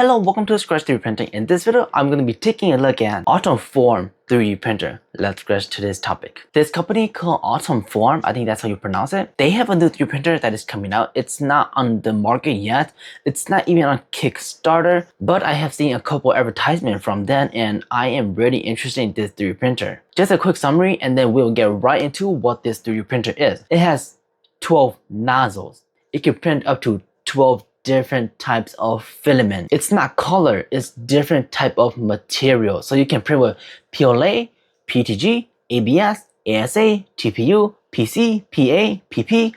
Hello, welcome to Scratch 3D Printing. In this video, I'm going to be taking a look at AtomForm 3D printer. Let's get to this topic. This company called AtomForm, I think that's how you pronounce it. They have a new 3D printer that is coming out. It's not on the market yet. It's not even on Kickstarter, but I have seen a couple advertisements from them and I am really interested in this 3D printer. Just a quick summary and then we'll get right into what this 3D printer is. It has 12 nozzles. It can print up to 12 different types of filament. It's not color, it's different type of material. So you can print with PLA, PTG, ABS, ASA, TPU, PC, PA, PP,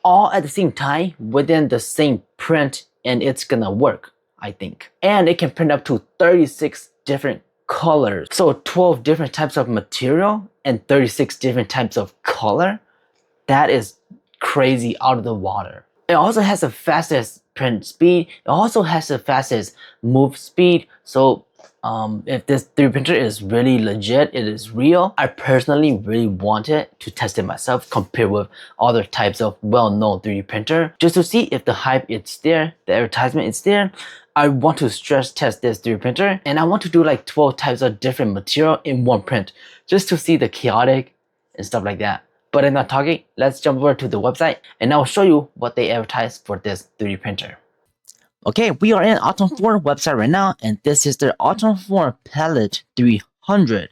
all at the same time within the same print, and it's gonna work, I think. And it can print up to 36 different colors. So 12 different types of material and 36 different types of color. That is crazy out of the water. It also has the fastest print speed. It also has the fastest move speed. So if this 3D printer is really legit, it is real, I personally really wanted to test it myself compared with other types of well-known 3D printer. Just to see if the hype is there, the advertisement is there. I want to stress test this 3D printer and I want to do like 12 types of different material in one print just to see the chaotic and stuff like that. But I'm not talking, let's jump over to the website and I'll show you what they advertise for this 3D printer. Okay, we are in AtomForm website right now and this is their AtomForm Palette 300.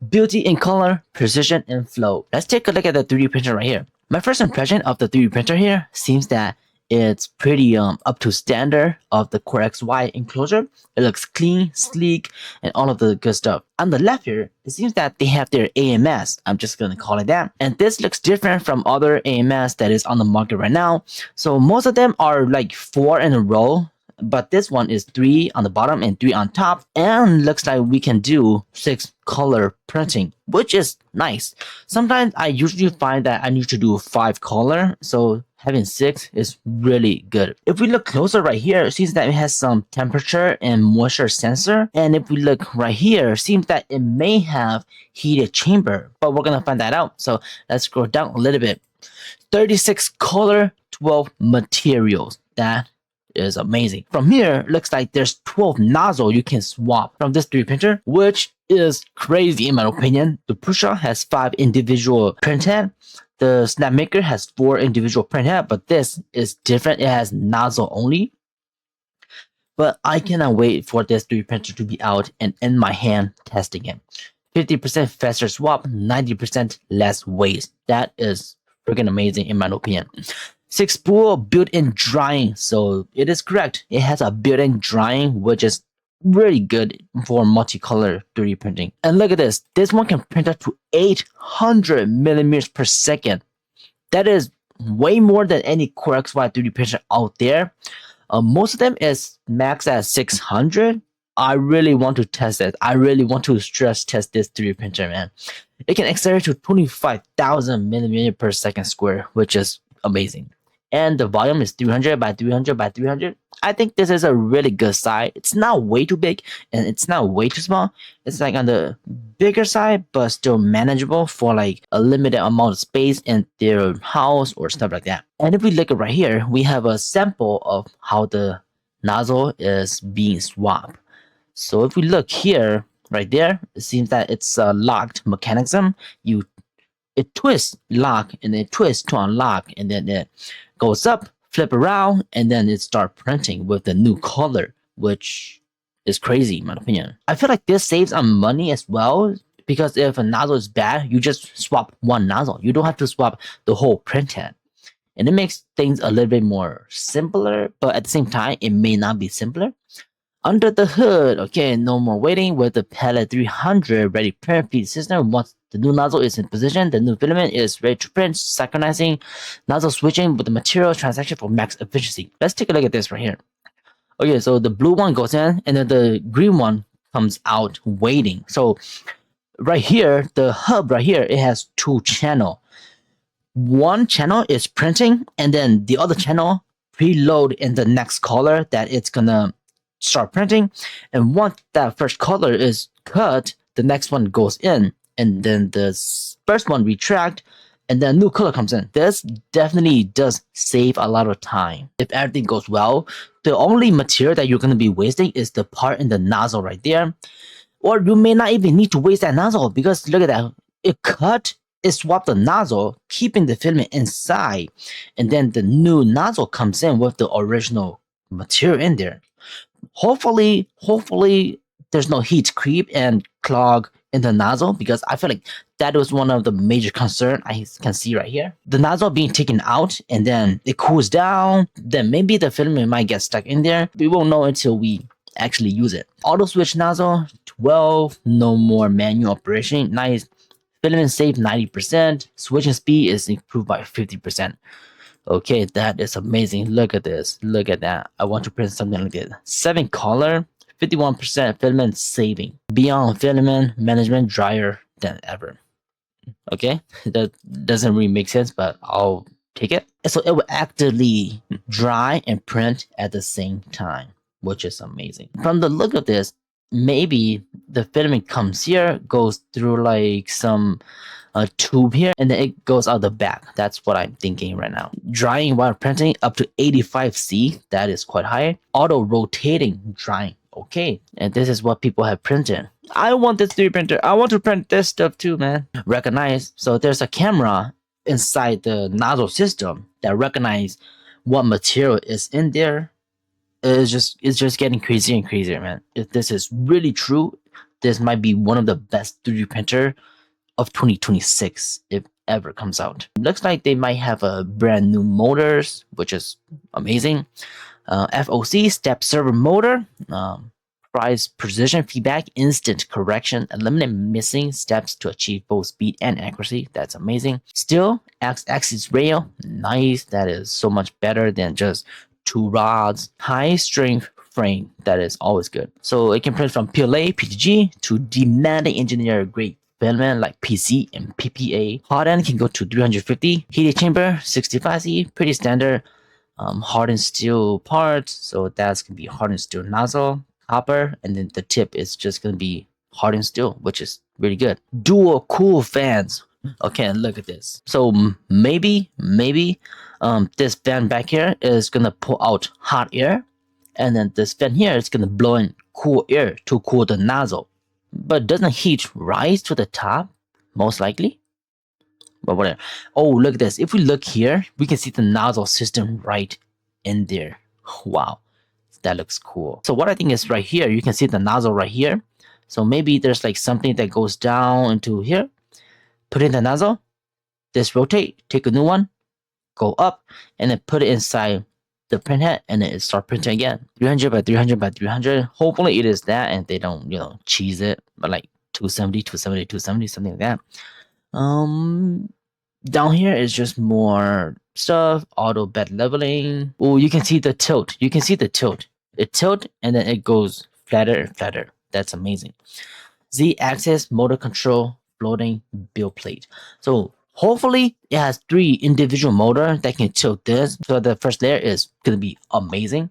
Beauty in color, precision, and flow. Let's take a look at the 3D printer right here. My first impression of the 3D printer here seems that it's pretty up to standard of the Core XY enclosure. It looks clean, sleek, and all of the good stuff. On the left here, it seems that they have their AMS. I'm just gonna call it that. And this looks different from other AMS that is on the market right now. So most of them are like 4 in a row, but this one is 3 on the bottom and 3 on top, and looks like we can do 6 color printing, which is nice. Sometimes I usually find that I need to do 5 color, so having 6 is really good. If we look closer right here, it seems that it has some temperature and moisture sensor. And if we look right here, it seems that it may have heated chamber, but we're gonna find that out. So let's scroll down a little bit. 36 color, 12 materials. That is amazing. From here, looks like there's 12 nozzle you can swap from this 3D printer, which is crazy in my opinion. The pusher has 5 individual print head. The Snapmaker has 4 individual print head, but this is different. It has nozzle only. But I cannot wait for this 3D printer to be out and in my hand testing it. 50% faster swap, 90% less waste. That is freaking amazing in my opinion. 6 spool built-in drying. So it is correct. It has a built-in drying, which is really good for multicolor 3D printing. And look at this. This one can print up to 800 millimeters per second. That is way more than any Core XY 3D printer out there. Most of them is max at 600. I really want to test it. I really want to stress test this 3D printer, man. It can accelerate to 25,000 millimeters per second square, which is amazing. And the volume is 300 by 300 by 300. I think this is a really good size. It's not way too big and it's not way too small. It's like on the bigger side, but still manageable for like a limited amount of space in their house or stuff like that. And if we look at right here, we have a sample of how the nozzle is being swapped. So if we look here, right there, it seems that it's a locked mechanism. It twists, lock, and then twists to unlock, and then it goes up, flip around, and then it starts printing with the new color, which is crazy in my opinion. I feel like this saves on money as well, because if a nozzle is bad, you just swap one nozzle. You don't have to swap the whole print head. And it makes things a little bit more simpler, but at the same time, it may not be simpler. Under the hood, okay, no more waiting with the Palette 300 ready print feed system. Once the new nozzle is in position, the new filament is ready to print, synchronizing nozzle switching with the material transaction for max efficiency. Let's take a look at this right here. Okay, so the blue one goes in and then the green one comes out waiting. So right here, the hub right here, it has 2 channels. One channel is printing and then the other channel preload in the next color that it's gonna start printing, and once that first color is cut, the next one goes in, and then the first one retract, and then a new color comes in. This definitely does save a lot of time. If everything goes well, the only material that you're going to be wasting is the part in the nozzle right there. Or you may not even need to waste that nozzle because look at that. It cut, it swapped the nozzle, keeping the filament inside. And then the new nozzle comes in with the original material in there. Hopefully there's no heat creep and clog in the nozzle because I feel like that was one of the major concern I can see right here. The nozzle being taken out and then it cools down, then maybe the filament might get stuck in there. We won't know until we actually use it. Auto switch nozzle 12, no more manual operation. Nice. Filament save 90%. Switching speed is improved by 50%. Okay, that is amazing. Look at this. Look at that. I want to print something like this. 7 color, 51% filament saving. Beyond filament management, drier than ever. Okay, that doesn't really make sense, but I'll take it. So it will actively dry and print at the same time, which is amazing. From the look of this, maybe the filament comes here, goes through like some tube here, and then it goes out the back. That's what I'm thinking right now. Drying while printing up to 85°C, that is quite high. Auto rotating drying. Okay, and this is what people have printed. I want this 3D printer. I want to print this stuff too, man. Recognize. So there's a camera inside the nozzle system that recognize what material is in there. It's just getting crazier and crazier, man. If this is really true, this might be one of the best 3D printer of 2026 if ever comes out. Looks like they might have a brand new motors, which is amazing. FOC step server motor, price precision feedback, instant correction, eliminate missing steps to achieve both speed and accuracy. That's amazing. Still, X-axis rail, nice. That is so much better than just 2 rods. High strength frame, that is always good. So it can print from PLA, PTG to demanding engineer grade filament like PC and PPA. Hot end can go to 350. Heated chamber 65C, pretty standard. Hardened steel parts, so that's gonna be hardened steel nozzle, copper, and then the tip is just gonna be hardened steel, which is really good. Dual cool fans. Okay, look at this. So maybe this fan back here is gonna pull out hot air, and then this fan here is gonna blow in cool air to cool the nozzle. But doesn't heat rise to the top? Most likely. But whatever. Oh, look at this. If we look here, we can see the nozzle system right in there. Wow, that looks cool. So what I think is right here, you can see the nozzle right here. So maybe there's like something that goes down into here. Put in the nozzle. This rotate. Take a new one. Go up. And then put it inside the print head. And then it start printing again. 300 by 300 by 300. Hopefully it is that. And they don't, cheese it. But like 270, 270, 270, something like that. Down here is just more stuff, auto bed leveling. Oh, you can see the tilt. You can see the tilt. It tilt and then it goes flatter and flatter. That's amazing. Z-axis motor control floating build plate. So hopefully it has 3 individual motor that can tilt this. So the first layer is gonna be amazing.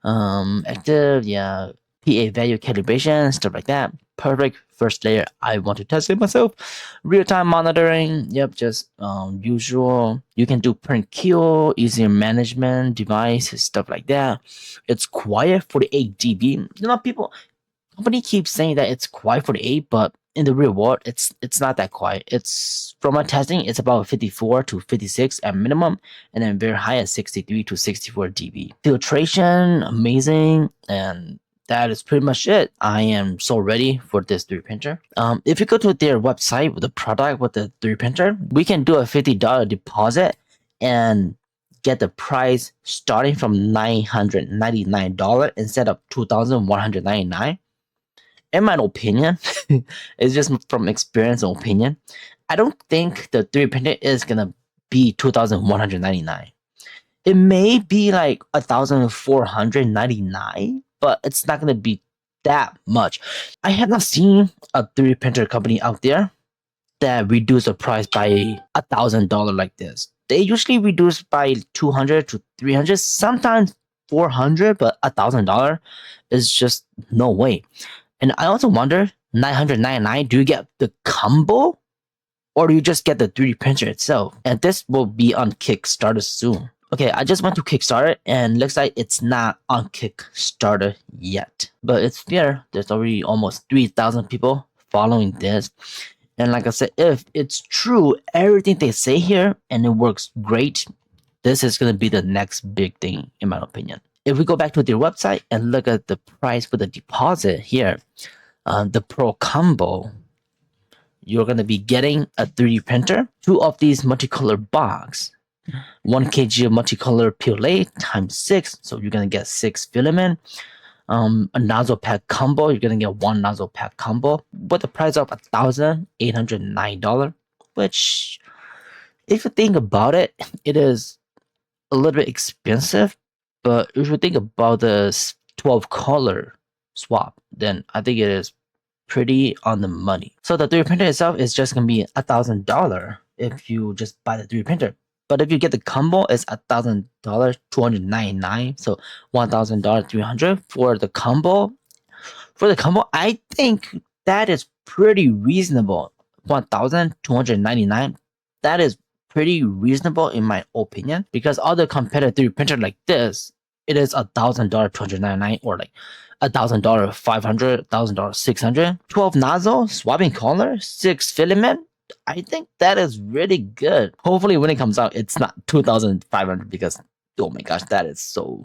Active, yeah. PA value calibration, stuff like that. Perfect first layer. I want to test it myself. Real-time monitoring. Yep, just usual. You can do print kill, easier management device, stuff like that. It's quiet 48 dB. Company keeps saying that it's quiet 48, but in the real world, it's not that quiet. It's from my testing, it's about 54 to 56 at minimum, and then very high at 63 to 64 dB. Filtration, amazing, and that is pretty much it. I am so ready for this 3D printer. If you go to their website with the product with the 3D printer, we can do a $50 deposit and get the price starting from $999 instead of $2,199. In my opinion, it's just from experience and opinion, I don't think the 3D printer is gonna be $2,199. It may be like $1,499, but it's not gonna be that much. I have not seen a 3D printer company out there that reduce the price by $1,000 like this. They usually reduce by $200 to $300, sometimes $400, but $1,000 is just no way. And I also wonder, $999, do you get the combo or you just get the 3D printer itself. And this will be on Kickstarter soon. Okay, I just went to Kickstarter and looks like it's not on Kickstarter yet. But it's there. There's already almost 3,000 people following this. And like I said, if it's true, everything they say here, and it works great, this is going to be the next big thing, in my opinion. If we go back to their website and look at the price for the deposit here, the Pro Combo, you're going to be getting a 3D printer, 2 of these multicolor box, 1 kg of multicolor PLA times 6, so you're going to get 6 filament. A nozzle pack combo, you're gonna get 1 nozzle pack combo with the price of $1,809, which, if you think about it, it is a little bit expensive. But if you think about the 12 color swap, then I think it is pretty on the money. So the 3D printer itself is just gonna be $1,000 if you just buy the 3D printer. But if you get the combo, it's $1,000, $299. So $1,000, $300 for the combo. For the combo, I think that is pretty reasonable. $1,299. That is pretty reasonable in my opinion, because other competitive 3D printer like this, it is $1,000, $299, or like $1,000, $500, $1,000, $600. 12 nozzle, swapping color, 6 filament. I think that is really good. Hopefully when it comes out, it's not 2,500, because oh my gosh, that is so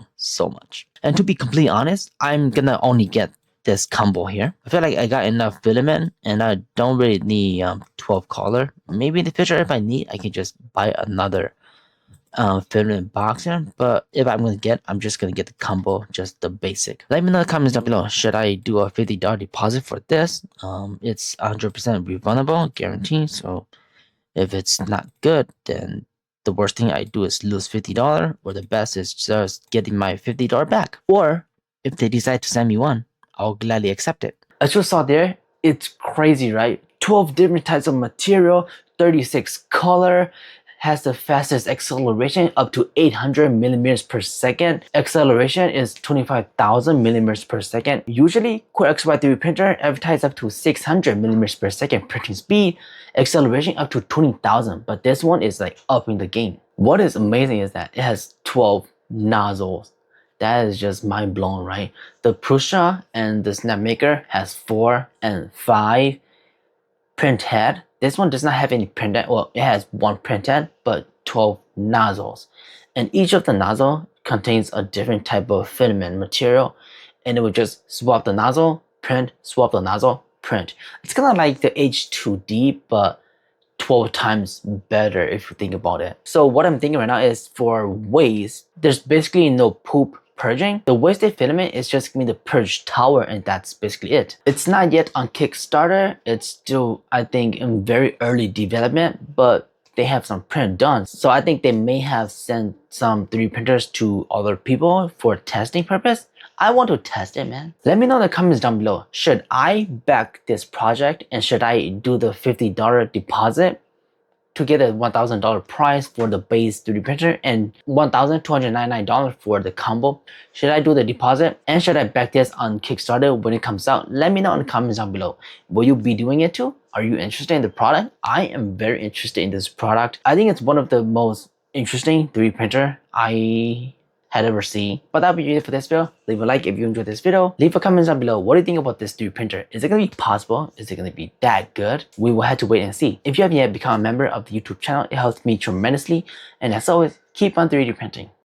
much. And to be completely honest, I'm gonna only get this combo here. I feel like I got enough filament and I don't really need 12 color. Maybe in the future, if I need, I can just buy another filament box here. But if I'm gonna get, I'm just gonna get the combo, just the basic. Let me know in the comments down below. Should I do a $50 deposit for this? It's 100% refundable, guaranteed. So if it's not good, then the worst thing I do is lose $50, or the best is just getting my $50 back. Or if they decide to send me one, I'll gladly accept it. As you saw there, it's crazy, right? 12 different types of material, 36 color, has the fastest acceleration up to 800 millimeters per second. Acceleration is 25,000 millimeters per second. Usually, Core XY 3D printer advertises up to 600 millimeters per second printing speed, acceleration up to 20,000, but this one is like upping the game. What is amazing is that it has 12 nozzles. That is just mind blowing, right? The Prusa and the Snapmaker has 4 and 5 print head. This one does not have any print head. Well, it has 1 print head, but 12 nozzles. And each of the nozzle contains a different type of filament material. And it will just swap the nozzle, print, swap the nozzle, print. It's kind of like the H2D, but 12 times better if you think about it. So what I'm thinking right now is for waste, there's basically no poop purging. The wasted filament is just going to be the purge tower, and that's basically it. It's not yet on Kickstarter. It's still, I think, in very early development, but they have some print done. So I think they may have sent some 3D printers to other people for testing purpose. I want to test it, man. Let me know in the comments down below. Should I back this project, and should I do the $50 deposit to get a $1,000 price for the base 3D printer and $1,299 for the combo? Should I do the deposit, and should I back this on Kickstarter when it comes out? Let me know in the comments down below. Will you be doing it too? Are you interested in the product? I am very interested in this product. I think it's one of the most interesting 3D printer I had ever seen. But that'll be it for this video. Leave a like if you enjoyed this video. Leave a comment down below. What do you think about this 3D printer? Is it going to be possible? Is it going to be that good? We will have to wait and see. If you haven't yet become a member of the YouTube channel, it helps me tremendously. And as always, keep on 3D printing.